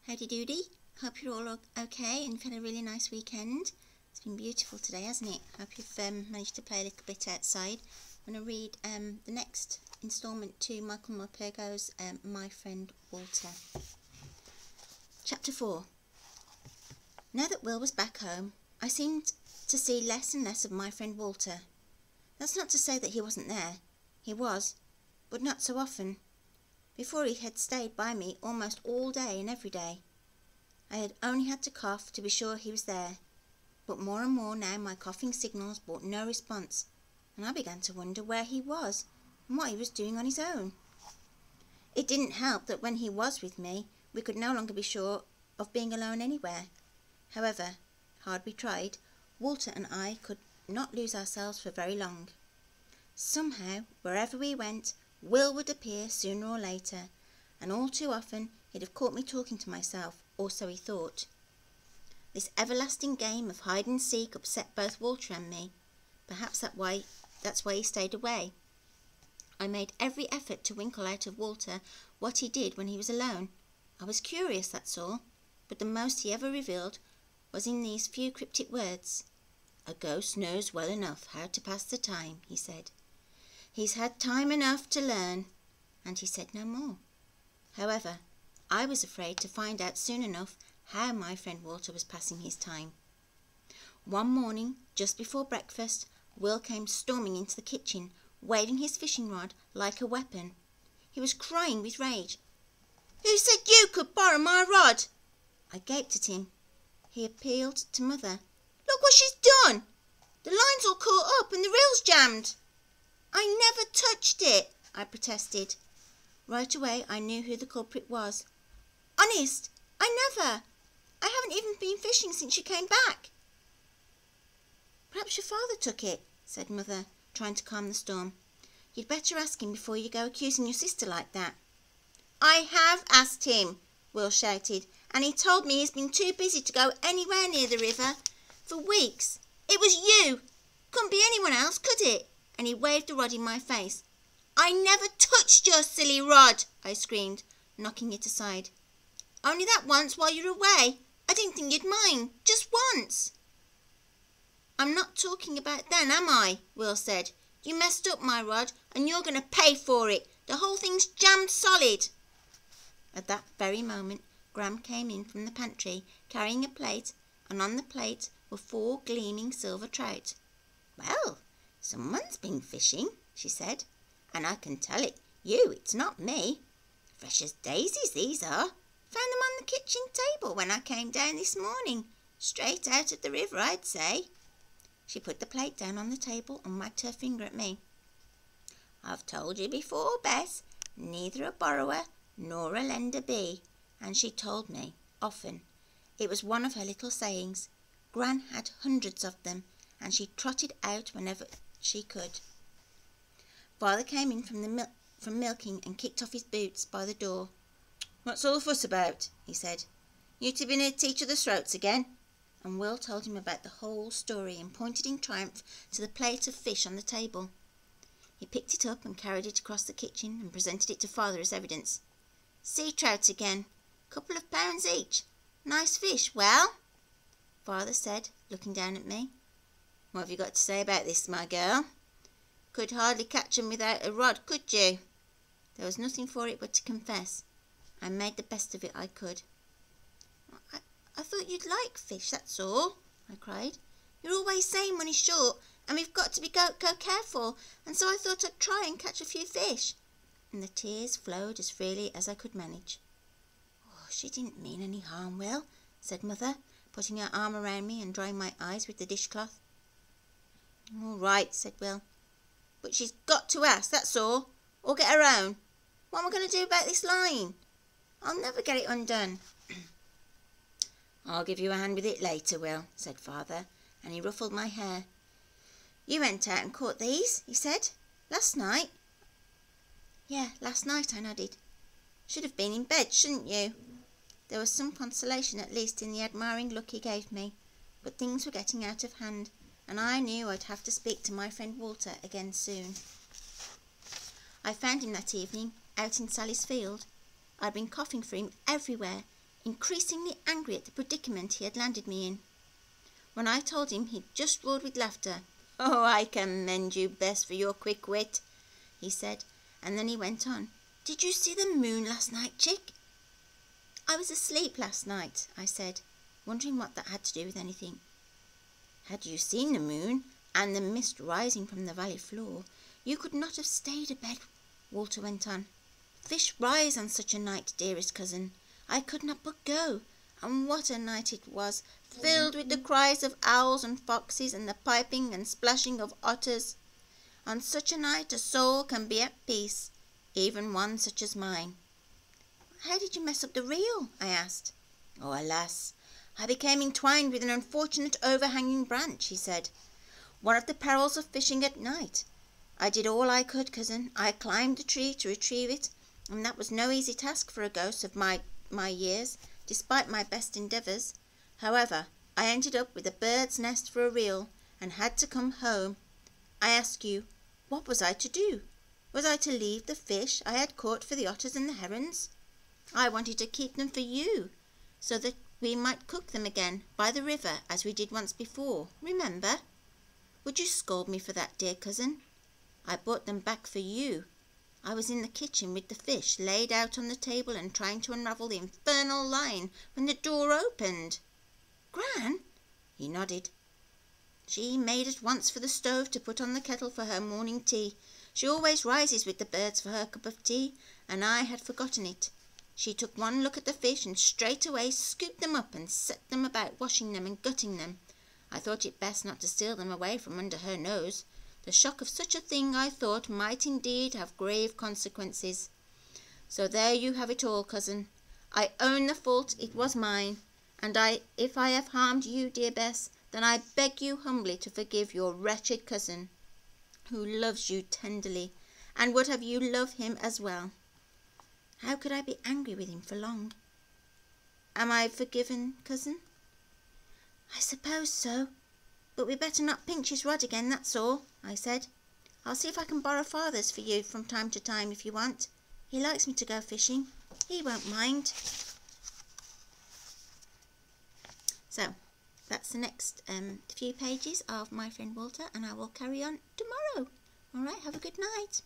Howdy doody. Hope you're all okay and had a really nice weekend. It's been beautiful today, hasn't it? Hope you've managed to play a little bit outside. I'm going to read the next instalment to Michael Morpurgo's My Friend Walter. Chapter 4. Now that Will was back home, I seemed to see less and less of my friend Walter. That's not to say that he wasn't there. He was, but not so often. Before he had stayed by me almost all day and every day. I had only had to cough to be sure he was there, but more and more now my coughing signals brought no response, and I began to wonder where he was and what he was doing on his own. It didn't help that when he was with me, we could no longer be sure of being alone anywhere. However, hard we tried, Walter and I could not lose ourselves for very long. Somehow, wherever we went, Will would appear sooner or later, and all too often he'd have caught me talking to myself, or so he thought. This everlasting game of hide and seek upset both Walter and me. Perhaps that's why he stayed away. I made every effort to winkle out of Walter what he did when he was alone. I was curious, that's all, but the most he ever revealed was in these few cryptic words. "A ghost knows well enough how to pass the time," he said. "He's had time enough to learn," and he said no more. However, I was afraid to find out soon enough how my friend Walter was passing his time. One morning, just before breakfast, Will came storming into the kitchen, waving his fishing rod like a weapon. He was crying with rage. "Who said you could borrow my rod?" I gaped at him. He appealed to Mother. "Look what she's done! The line's all caught up and the reel's jammed." "I never touched it," I protested. Right away I knew who the culprit was. "Honest, I never. I haven't even been fishing since you came back." "Perhaps your father took it," said Mother, trying to calm the storm. "You'd better ask him before you go accusing your sister like that." "I have asked him," Will shouted, "and he told me he's been too busy to go anywhere near the river for weeks. It was you. Couldn't be anyone else, could it?" And he waved the rod in my face. "I never touched your silly rod," I screamed, knocking it aside. "Only that once while you were away. I didn't think you'd mind. Just once." "I'm not talking about then, am I?" Will said. "You messed up my rod and you're going to pay for it. The whole thing's jammed solid." At that very moment, Gram came in from the pantry carrying a plate, and on the plate were 4 gleaming silver trout. "Well, someone's been fishing," she said, "and I can tell it's not me. Fresh as daisies these are. Found them on the kitchen table when I came down this morning. Straight out of the river, I'd say." She put the plate down on the table and wagged her finger at me. "I've told you before, Bess, neither a borrower nor a lender be," and she told me often. It was one of her little sayings. Gran had hundreds of them, and she trotted out whenever she could. Father came in from milking and kicked off his boots by the door. "What's all the fuss about?" he said. "You two been here to teach other throats again?" And Will told him about the whole story and pointed in triumph to the plate of fish on the table. He picked it up and carried it across the kitchen and presented it to Father as evidence. "Sea trout again. Couple of pounds each. Nice fish, well?" Father said, looking down at me. "What have you got to say about this, my girl? Could hardly catch 'em without a rod, could you?" There was nothing for it but to confess. I made the best of it I could. I thought you'd like fish, that's all," I cried. "You're always saying money's short, and we've got to be go careful, and so I thought I'd try and catch a few fish." And the tears flowed as freely as I could manage. "Oh, she didn't mean any harm, Will," said Mother, putting her arm around me and drying my eyes with the dishcloth. "All right," said Will. "But she's got to ask, that's all, or get her own. What am I going to do about this line? I'll never get it undone." "I'll give you a hand with it later, Will," said Father, and he ruffled my hair. "You went out and caught these," he said. "Last night?" "Yeah, last night," I nodded. "Should have been in bed, shouldn't you?" There was some consolation at least in the admiring look he gave me, but things were getting out of hand, and I knew I'd have to speak to my friend Walter again soon. I found him that evening, out in Sally's field. I'd been coughing for him everywhere, increasingly angry at the predicament he had landed me in. When I told him, he just roared with laughter. "Oh, I commend you, Bess, for your quick wit," he said, and then he went on. "Did you see the moon last night, chick?" "I was asleep last night," I said, wondering what that had to do with anything. "Had you seen the moon and the mist rising from the valley floor, you could not have stayed abed," Walter went on. "Fish rise on such a night, dearest cousin. I could not but go, and what a night it was, filled with the cries of owls and foxes and the piping and splashing of otters. On such a night a soul can be at peace, even one such as mine." "How did you mess up the reel?" I asked. "Oh, alas, I became entwined with an unfortunate overhanging branch," he said. "One of the perils of fishing at night. I did all I could, cousin. I climbed the tree to retrieve it, and that was no easy task for a ghost of my years, despite my best endeavours. However, I ended up with a bird's nest for a reel, and had to come home. I ask you, what was I to do? Was I to leave the fish I had caught for the otters and the herons? I wanted to keep them for you, so that we might cook them again by the river as we did once before, remember? Would you scold me for that, dear cousin? I brought them back for you. I was in the kitchen with the fish laid out on the table and trying to unravel the infernal line when the door opened." "Gran?" He nodded. "She made at once for the stove to put on the kettle for her morning tea. She always rises with the birds for her cup of tea, and I had forgotten it. She took one look at the fish and straightway scooped them up and set them about washing them and gutting them. I thought it best not to steal them away from under her nose. The shock of such a thing, I thought, might indeed have grave consequences. So there you have it all, cousin. I own the fault, it was mine, and if I have harmed you, dear Bess, then I beg you humbly to forgive your wretched cousin, who loves you tenderly, and would have you love him as well. How could I be angry with him for long? Am I forgiven, cousin?" "I suppose so, but we'd better not pinch his rod again, that's all," I said. "I'll see if I can borrow father's for you from time to time if you want. He likes me to go fishing. He won't mind." So, that's the next few pages of My Friend Walter, and I will carry on tomorrow. All right, have a good night.